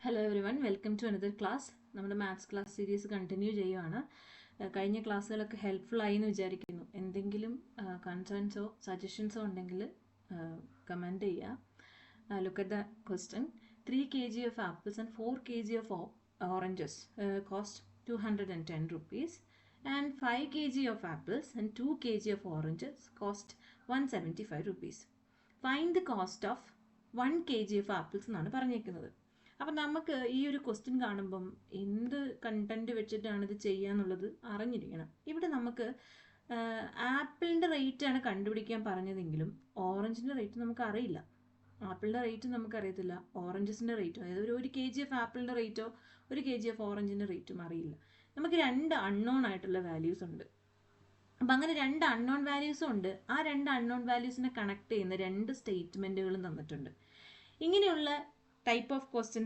Hello everyone, welcome to another class. നമ്മുടെ maths class series continue ചെയ്യുവാണ്. കഴിഞ്ഞ ക്ലാസ്സുകളൊക്കെ ഹെൽപ്ഫുൾ ആയി എന്ന് വിചാരിക്കുന്നു. എന്തെങ്കിലും കൺസേൺസോ സജഷൻസോ ഉണ്ടെങ്കിൽ കമൻറ്റ് ചെയ്യുക. Look at the question. 3 kg of apples and 4 kg of oranges cost 210 rupees, and 5 kg of apples and 2 kg of oranges cost 175 rupees. Find the cost of 1 kg of apples എന്നാണ് പറഞ്ഞേക്കുന്നത്. അപ്പം നമുക്ക് ഈ ഒരു question കാണുമ്പം എന്ത് content വെച്ചിട്ടാണ് ഇത് ചെയ്യാന്നുള്ളത് അറിഞ്ഞിരിക്കണം. ഇവിടെ നമുക്ക് ആപ്പിളിൻ്റെ റേറ്റാണ് കണ്ടുപിടിക്കാൻ പറഞ്ഞതെങ്കിലും ഓറഞ്ചിൻ്റെ റേറ്റ് നമുക്ക് അറിയില്ല. ആപ്പിളിൻ്റെ റേറ്റ് നമുക്കറിയത്തില്ല, ഓറഞ്ചസിൻ്റെ റേറ്റോ, അതായത് ഒരു kg ഓഫ് ആപ്പിളിൻ്റെ റേറ്റോ 1 kg ഓഫ് ഓറഞ്ചിൻ്റെ റേറ്റും അറിയില്ല. നമുക്ക് 2 അൺനോൺ ആയിട്ടുള്ള വാല്യൂസ് ഉണ്ട്. അപ്പം അങ്ങനെ 2 അൺനോൺ വാല്യൂസും ഉണ്ട്. ആ 2 അൺനോൺ വാല്യൂസിനെ കണക്ട് ചെയ്യുന്ന 2 സ്റ്റേറ്റ്മെൻറ്റുകളും തന്നിട്ടുണ്ട്. ഇങ്ങനെയുള്ള ടൈപ്പ് ഓഫ് ക്വസ്റ്റ്യൻസ്